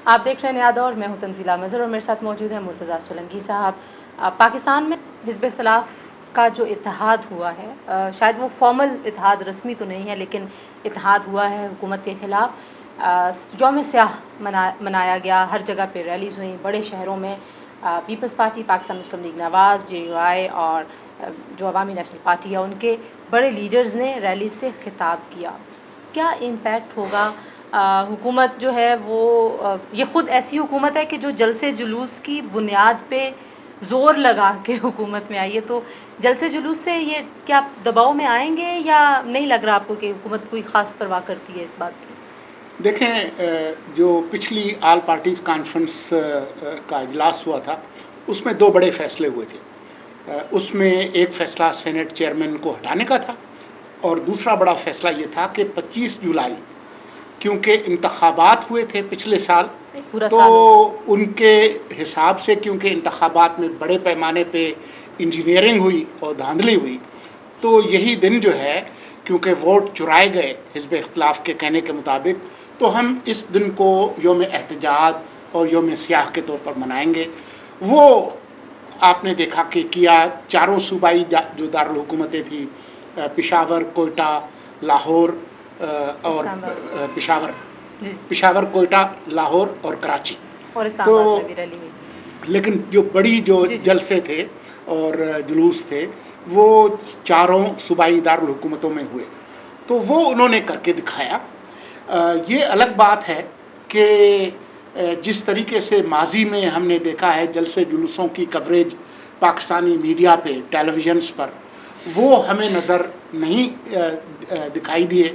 آپ دیکھ رہے ہیں نیا دور، میں ہوں تنزیلہ مظہر اور میرے ساتھ موجود ہیں مرتضیٰ سولنگی صاحب۔ پاکستان میں حزب اختلاف کا جو اتحاد ہوا ہے، شاید وہ فارمل اتحاد رسمی تو نہیں ہے لیکن اتحاد ہوا ہے حکومت کے خلاف۔ یوم سیاہ منایا گیا، ہر جگہ پہ ریلیز ہوئیں بڑے شہروں میں۔ پیپلز پارٹی، پاکستان مسلم لیگ نواز، JUI اور جو عوامی نیشنل پارٹی ہے ان کے بڑے لیڈرز نے ریلی سے خطاب کیا۔ کیا امپیکٹ ہوگا؟ حکومت جو ہے وہ یہ خود ایسی حکومت ہے کہ جو جلسے جلوس کی بنیاد پہ زور لگا کے حکومت میں آئی ہے، تو جلسے جلوس سے یہ کیا دباؤ میں آئیں گے یا نہیں لگ رہا آپ کو کہ حکومت کوئی خاص پرواہ کرتی ہے اس بات کی؟ دیکھیں، جو پچھلی آل پارٹیز کانفرنس کا اجلاس ہوا تھا اس میں 2 بڑے فیصلے ہوئے تھے۔ اس میں ایک فیصلہ سینٹ چیئرمین کو ہٹانے کا تھا اور دوسرا بڑا فیصلہ یہ تھا کہ 25 جولائی کیونکہ انتخابات ہوئے تھے پچھلے سال، تو ان کے حساب سے کیونکہ انتخابات میں بڑے پیمانے پہ انجینئرنگ ہوئی اور دھاندلی ہوئی، تو یہی دن جو ہے کیونکہ ووٹ چرائے گئے حزب اختلاف کے کہنے کے مطابق، تو ہم اس دن کو یوم احتجاج اور یوم سیاہ کے طور پر منائیں گے۔ وہ آپ نے دیکھا کہ کیا، چاروں صوبائی جو دارالحکومتیں تھیں، پشاور، کوئٹہ، لاہور اور پشاور، کوئٹہ، لاہور اور کراچی، اور اسلام آباد میں بھی ریلی ہوئی۔ لیکن جو بڑی جو جلسے تھے اور جلوس تھے وہ چاروں صوبائی دارالحکومتوں میں ہوئے، تو وہ انہوں نے کر کے دکھایا۔ یہ الگ بات ہے کہ جس طریقے سے ماضی میں ہم نے دیکھا ہے جلسے جلوسوں کی کوریج پاکستانی میڈیا پہ، ٹیلی ویژنس پر، وہ ہمیں نظر نہیں دکھائی دیے۔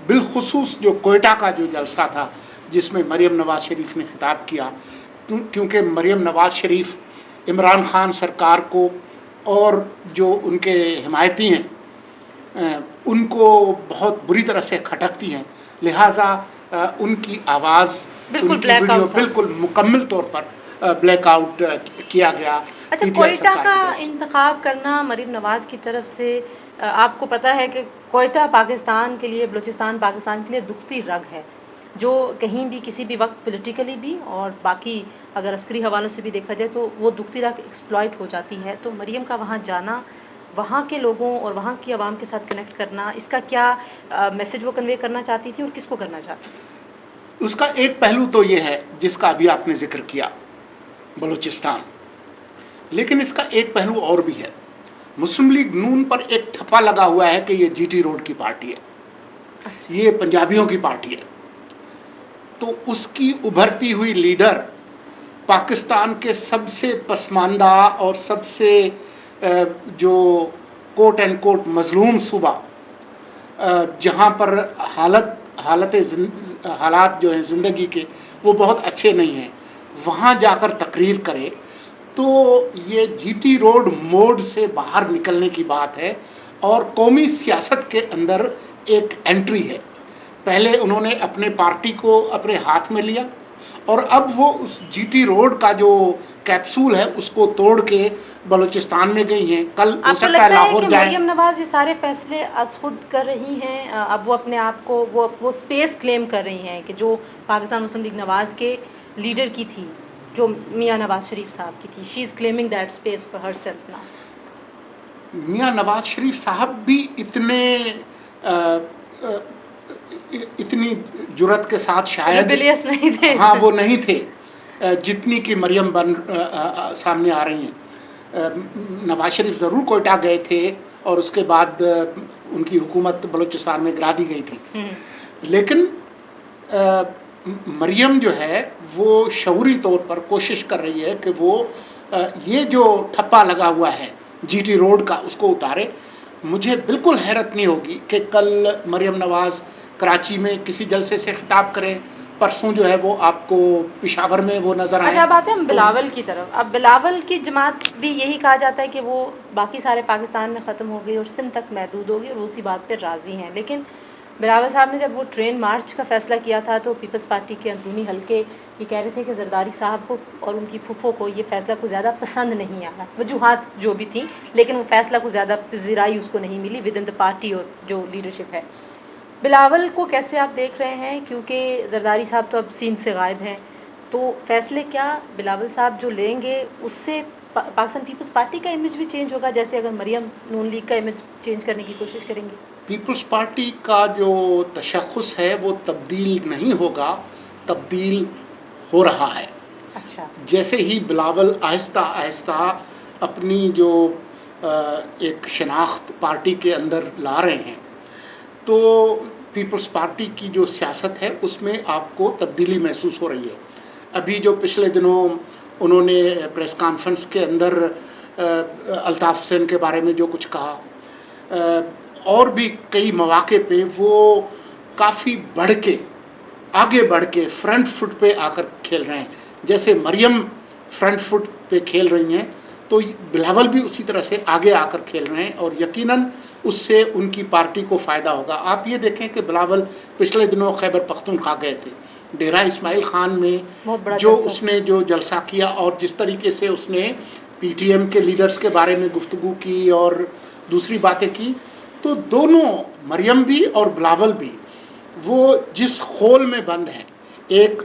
بالخصوص جو کوئٹہ کا جو جلسہ تھا جس میں مریم نواز شریف نے خطاب کیا، کیونکہ مریم نواز شریف عمران خان سرکار کو اور جو ان کے حمایتی ہیں ان کو بہت بری طرح سے کھٹکتی ہیں، لہٰذا ان کی آواز، ان کی ویڈیو بالکل مکمل طور پر بلیک آؤٹ کیا گیا۔ اچھا، کوئٹہ کا انتخاب کرنا مریم نواز کی طرف سے، آپ کو پتہ ہے کہ کوئٹہ پاکستان کے لیے، بلوچستان پاکستان کے لیے دکھتی رگ ہے، جو کہیں بھی کسی بھی وقت پولیٹیکلی بھی اور باقی اگر عسکری حوالوں سے بھی دیکھا جائے تو وہ دکھتی رگ ایکسپلائٹ ہو جاتی ہے۔ تو مریم کا وہاں جانا، وہاں کے لوگوں اور وہاں کی عوام کے ساتھ کنیکٹ کرنا، اس کا کیا میسج وہ کنوے کرنا چاہتی تھی اور کس کو کرنا چاہتی تھی؟ اس کا ایک پہلو تو یہ ہے جس کا ابھی آپ نے ذکر کیا، بلوچستان، لیکن اس کا ایک پہلو اور بھی ہے۔ مسلم لیگ نون پر ایک ٹھپا لگا ہوا ہے کہ یہ GT روڈ کی پارٹی ہے، یہ پنجابیوں کی پارٹی ہے، تو اس کی ابھرتی ہوئی لیڈر پاکستان کے سب سے پسماندہ اور سب سے جو کوٹ اینڈ کوٹ مظلوم صوبہ، جہاں پر حالات جو ہیں زندگی کے وہ بہت اچھے نہیں ہیں، وہاں جا کر تقریر کرے، تو یہ GT روڈ موڈ سے باہر نکلنے کی بات ہے اور قومی سیاست کے اندر ایک انٹری ہے۔ پہلے انہوں نے اپنے پارٹی کو اپنے ہاتھ میں لیا اور اب وہ اس GT روڈ کا جو کیپسول ہے اس کو توڑ کے بلوچستان میں گئی ہیں۔ کل ہو سکتا ہے لاہور جائیں۔ مریم نواز یہ سارے فیصلے از خود کر رہی ہیں؟ اب وہ اپنے آپ کو وہ اسپیس کلیم کر رہی ہیں کہ جو پاکستان مسلم لیگ نواز کے لیڈر کی تھی، جو میاں نواز شریف صاحب کی تھی، she is claiming that space for herself now. Mian Nawaz شریف صاحب بھی اتنی جرت کے ساتھ شاید نہیں تھے، ہاں وہ نہیں تھے جتنی کہ مریم سامنے آ رہی ہیں۔ نواز شریف ضرور کوئٹہ گئے تھے اور اس کے بعد ان کی حکومت بلوچستان میں گرا دی گئی تھی، لیکن مریم جو ہے وہ شعوری طور پر کوشش کر رہی ہے کہ وہ یہ جو ٹھپا لگا ہوا ہے GT روڈ کا اس کو اتارے۔ مجھے بالکل حیرت نہیں ہوگی کہ کل مریم نواز کراچی میں کسی جلسے سے خطاب کریں، پرسوں جو ہے وہ آپ کو پشاور میں وہ نظر آئے۔ اچھا، بات ہے ہم بلاول کی طرف۔ اب بلاول کی جماعت بھی یہی کہا جاتا ہے کہ وہ باقی سارے پاکستان میں ختم ہو گئی اور سندھ تک محدود ہوگی اور وہ اسی بات پہ راضی ہیں، لیکن بلاول صاحب نے جب وہ ٹرین مارچ کا فیصلہ کیا تھا تو پیپلز پارٹی کے اندرونی حلقے یہ کہہ رہے تھے کہ زرداری صاحب کو اور ان کی پھپھو کو یہ فیصلہ کچھ زیادہ پسند نہیں آیا، وجوہات جو بھی تھیں، لیکن وہ فیصلہ کچھ زیادہ پذیرائی اس کو نہیں ملی ود ان دا پارٹی اور جو لیڈرشپ ہے۔ بلاول کو کیسے آپ دیکھ رہے ہیں؟ کیونکہ زرداری صاحب تو اب سین سے غائب ہیں، تو فیصلے کیا بلاول صاحب جو لیں گے اس سے پاکستان پیپلز پارٹی کا امیج بھی چینج ہوگا، جیسے اگر مریم نون لیگ کا امیج چینج کرنے کی کوشش کریں گے؟ پیپلز پارٹی کا جو تشخص ہے وہ تبدیل نہیں ہوگا، تبدیل ہو رہا ہے. اچھا. جیسے ہی بلاول آہستہ آہستہ اپنی جو ایک شناخت پارٹی کے اندر لا رہے ہیں، تو پیپلز پارٹی کی جو سیاست ہے اس میں آپ کو تبدیلی محسوس ہو رہی ہے. ابھی جو پچھلے دنوں انہوں نے پریس کانفرنس کے اندر الطاف حسین کے بارے میں جو کچھ کہا، اور بھی کئی مواقع پہ وہ کافی بڑھ کے آگے بڑھ کے فرنٹ فٹ پہ آ کر کھیل رہے ہیں. جیسے مریم فرنٹ فٹ پہ کھیل رہی ہیں تو بلاول بھی اسی طرح سے آگے آ کر کھیل رہے ہیں، اور یقیناً اس سے ان کی پارٹی کو فائدہ ہوگا. آپ یہ دیکھیں کہ بلاول پچھلے دنوں خیبر پختونخوا گئے تھے، ڈیرہ اسماعیل خان میں جو اس نے جو جلسہ کیا اور جس طریقے سے اس نے پی ٹی ایم کے لیڈرز کے بارے میں گفتگو کی اور دوسری باتیں کی، تو دونوں مریم بھی اور بلاول بھی وہ جس خول میں بند ہیں، ایک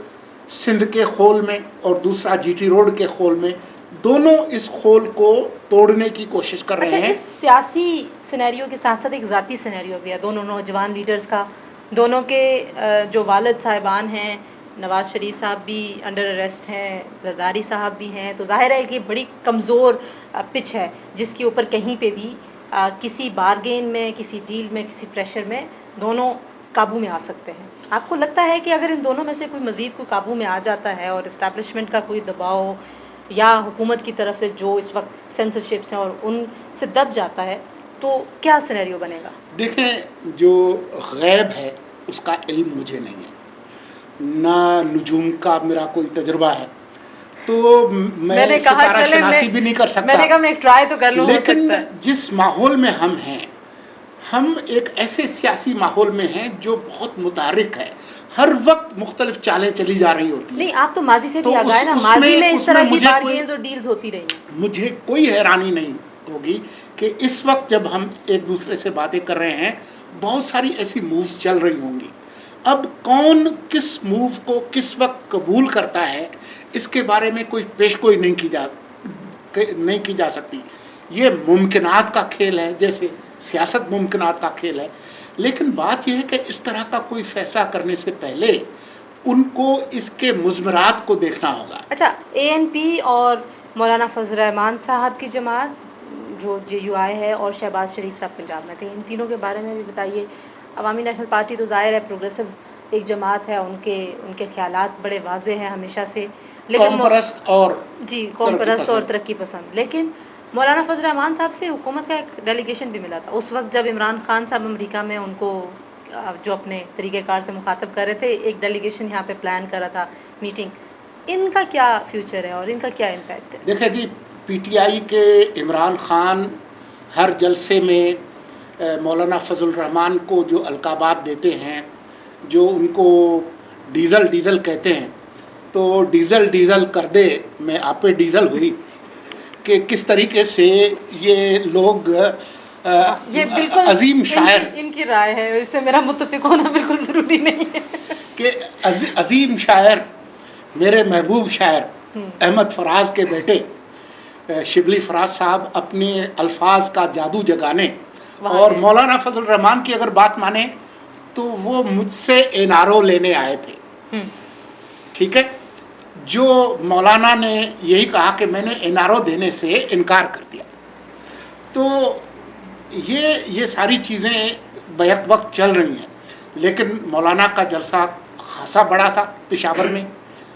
سندھ کے خول میں اور دوسرا جی ٹی روڈ کے خول میں، دونوں اس خول کو توڑنے کی کوشش کر رہے ہیں. اس سیاسی سینیریو کے ساتھ ساتھ ایک ذاتی سینیریو بھی ہے دونوں نوجوان لیڈرز کا. دونوں کے جو والد صاحبان ہیں، نواز شریف صاحب بھی انڈر اریسٹ ہیں، زرداری صاحب بھی ہیں، تو ظاہر ہے کہ بڑی کمزور پچ ہے جس کے اوپر کہیں پہ بھی کسی بارگین میں، کسی ڈیل میں، کسی پریشر میں دونوں قابو میں آ سکتے ہیں. آپ کو لگتا ہے کہ اگر ان دونوں میں سے کوئی مزید کوئی قابو میں آ جاتا ہے اور اسٹیبلشمنٹ کا کوئی دباؤ یا حکومت کی طرف سے جو اس وقت سینسرشپس ہیں اور ان سے دب جاتا ہے، تو کیا سینیریو بنے گا؟ دیکھیں، جو غیب ہے اس کا علم مجھے نہیں ہے، نہ نجوم کا میرا کوئی تجربہ ہے، تو میں ستارہ شناسی بھی نہیں کر سکتا. میں نے کہا میں ایک ٹرائی تو کر لوں. لیکن جس ماحول میں ہم ہیں، ہم ایک ایسے سیاسی ماحول میں ہیں جو بہت متحرک ہے، ہر وقت مختلف چالیں چلی جا رہی ہوتی ہیں. نہیں، آپ تو ماضی سے بھی آگاہ ہیں نا، ماضی میں اس طرح کی بارگینز اور ڈیلز ہوتی رہی ہیں. مجھے کوئی حیرانی نہیں ہوگی کہ اس وقت جب ہم ایک دوسرے سے باتیں کر رہے ہیں، بہت ساری ایسی مووز چل رہی ہوں گی. اب کون کس موو کو کس وقت قبول کرتا ہے، اس کے بارے میں کوئی پیشگوئی نہیں کی جا سکتی. یہ ممکنات کا کھیل ہے، جیسے سیاست ممکنات کا کھیل ہے. لیکن بات یہ ہے کہ اس طرح کا کوئی فیصلہ کرنے سے پہلے ان کو اس کے مضمرات کو دیکھنا ہوگا. اچھا، اے این پی اور مولانا فضل الرحمان صاحب کی جماعت جو جے یو آئی ہے، اور شہباز شریف صاحب پنجاب میں تھے، ان تینوں کے بارے میں بھی بتائیے. عوامی نیشنل پارٹی تو ظاہر ہے پروگریسو ایک جماعت ہے، ان کے خیالات بڑے واضح ہیں ہمیشہ سے، لیکن قوم پرست اور قوم پرست اور ترقی پسند. لیکن مولانا فضل الرحمان صاحب سے حکومت کا ایک ڈیلیگیشن بھی ملا تھا اس وقت جب عمران خان صاحب امریکہ میں ان کو جو اپنے طریقہ کار سے مخاطب کر رہے تھے، ایک ڈیلیگیشن یہاں پہ پلان کر رہا تھا میٹنگ. ان کا کیا فیوچر ہے اور ان کا کیا امپیکٹ ہے؟ دیکھیں جی، پی ٹی آئی کے عمران خان ہر جلسے میں مولانا فضل الرحمان کو جو القابات دیتے ہیں، جو ان کو ڈیزل کہتے ہیں، تو ڈیزل کر دے میں آپ پہ ڈیزل ہوئی، کہ کس طریقے سے یہ لوگ یہ بالکل عظیم شاعر، ان کی رائے ہے، اس سے میرا متفق ہونا بالکل ضروری نہیں ہے، کہ عظیم شاعر، میرے محبوب شاعر احمد فراز کے بیٹے شبلی فراز صاحب اپنے الفاظ کا جادو جگانے، اور مولانا فضل الرحمان کی اگر بات مانیں تو وہ مجھ سے این آر او لینے آئے تھے. ٹھیک ہے، جو مولانا نے یہی کہا کہ میں نے این آر او دینے سے انکار کر دیا. تو یہ ساری چیزیں بیک وقت چل رہی ہیں. لیکن مولانا کا جلسہ خاصا بڑا تھا پشاور میں،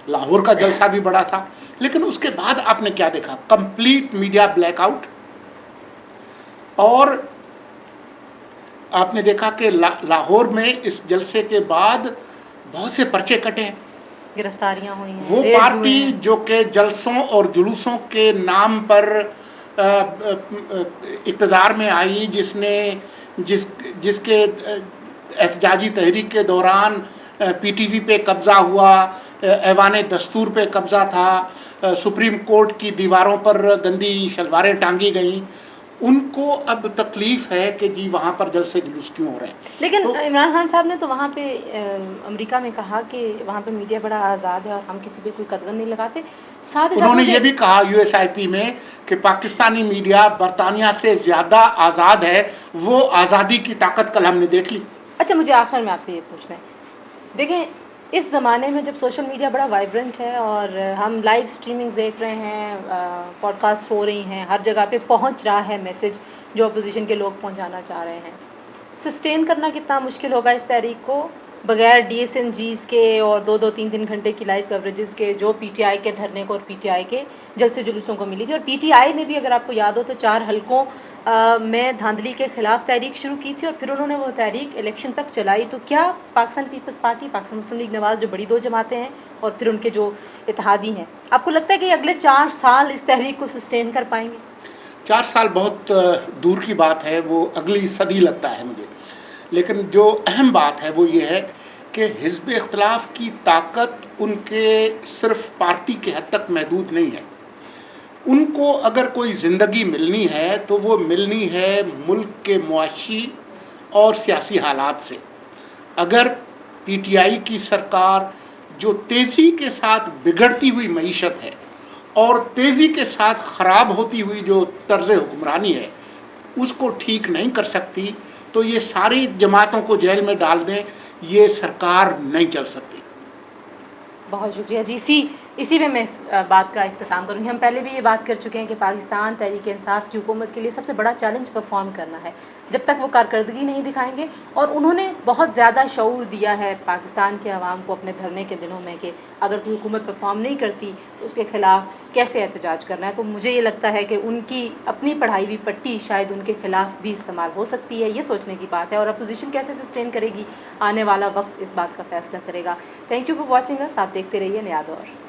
لاہور کا جلسہ بھی بڑا تھا، لیکن اس کے بعد آپ نے کیا دیکھا؟ Complete media black out. اور آپ نے دیکھا کہ لاہور میں اس جلسے کے بعد بہت سے پرچے کٹے ہیں، گرفتاریاں ہوئی ہیں. وہ پارٹی جو کہ جلسوں اور جلوسوں کے نام پر اقتدار میں آئی، جس کے احتجاجی تحریک کے دوران پی ٹی وی پہ قبضہ ہوا، ایوان دستور پہ قبضہ تھا، سپریم کورٹ کی دیواروں پر گندی شلواریں ٹانگی گئیں، ان کو اب تکلیف ہے کہ جی وہاں پر جلسے جلوس کیوں ہو رہے ہیں. لیکن عمران خان صاحب نے تو وہاں پہ امریکہ میں کہا کہ وہاں پہ میڈیا بڑا آزاد ہے اور ہم کسی پہ کوئی قدغن نہیں لگاتے. ساتھ ہی انہوں نے یہ بھی کہا USIP میں کہ پاکستانی میڈیا برطانیہ سے زیادہ آزاد ہے, وہ آزادی کی طاقت کل ہم نے دیکھ لی. اچھا, مجھے آخر میں آپ سے یہ پوچھنا ہے, دیکھیں اس زمانے میں جب سوشل میڈیا بڑا وائبرنٹ ہے اور ہم لائیو اسٹریمنگز دیکھ رہے ہیں, پوڈ کاسٹ ہو رہی ہیں, ہر جگہ پہ پہنچ رہا ہے میسج جو اپوزیشن کے لوگ پہنچانا چاہ رہے ہیں, سسٹین کرنا کتنا مشکل ہوگا اس تحریک کو بغیر DSNGs کے اور 2-3 گھنٹے کی لائیو کوریجز کے جو PTI کے دھرنے کو اور PTI کے جلسے جلوسوں کو ملی تھی. اور PTI نے بھی اگر آپ کو یاد ہو تو 4 حلقوں میں دھاندلی کے خلاف تحریک شروع کی تھی اور پھر انہوں نے وہ تحریک الیکشن تک چلائی. تو کیا پاکستان پیپلز پارٹی, پاکستان مسلم لیگ نواز جو بڑی 2 جماعتیں ہیں اور پھر ان کے جو اتحادی ہیں, آپ کو لگتا ہے کہ اگلے 4 سال اس تحریک کو سسٹین کر پائیں گے؟ 4 سال بہت دور کی بات ہے, وہ اگلی صدی لگتا ہے مجھے. لیکن جو اہم بات ہے وہ یہ ہے کہ حزب اختلاف کی طاقت ان کے صرف پارٹی کے حد تک محدود نہیں ہے. ان کو اگر کوئی زندگی ملنی ہے تو وہ ملنی ہے ملک کے معاشی اور سیاسی حالات سے. اگر PTI کی سرکار جو تیزی کے ساتھ بگڑتی ہوئی معیشت ہے اور تیزی کے ساتھ خراب ہوتی ہوئی جو طرز حکمرانی ہے اس کو ٹھیک نہیں کر سکتی تو یہ ساری جماعتوں کو جیل میں ڈال دیں, یہ سرکار نہیں چل سکتی. بہت شکریہ جی. اسی میں اس بات کا اختتام کروں گی. ہم پہلے بھی یہ بات کر چکے ہیں کہ پاکستان تحریک انصاف کی حکومت کے لیے سب سے بڑا چیلنج پرفارم کرنا ہے. جب تک وہ کارکردگی نہیں دکھائیں گے, اور انہوں نے بہت زیادہ شعور دیا ہے پاکستان کے عوام کو اپنے دھرنے کے دنوں میں کہ اگر کوئی حکومت پرفارم نہیں کرتی تو اس کے خلاف کیسے احتجاج کرنا ہے. تو مجھے یہ لگتا ہے کہ ان کی اپنی پڑھائی ہوئی پٹی شاید ان کے خلاف بھی استعمال ہو سکتی ہے. یہ سوچنے کی بات ہے, اور اپوزیشن کیسے سسٹین کرے گی آنے والا وقت اس بات کا فیصلہ کرے گا. تھینک یو فار واچنگ اس. آپ دیکھتے رہیے نیا دور.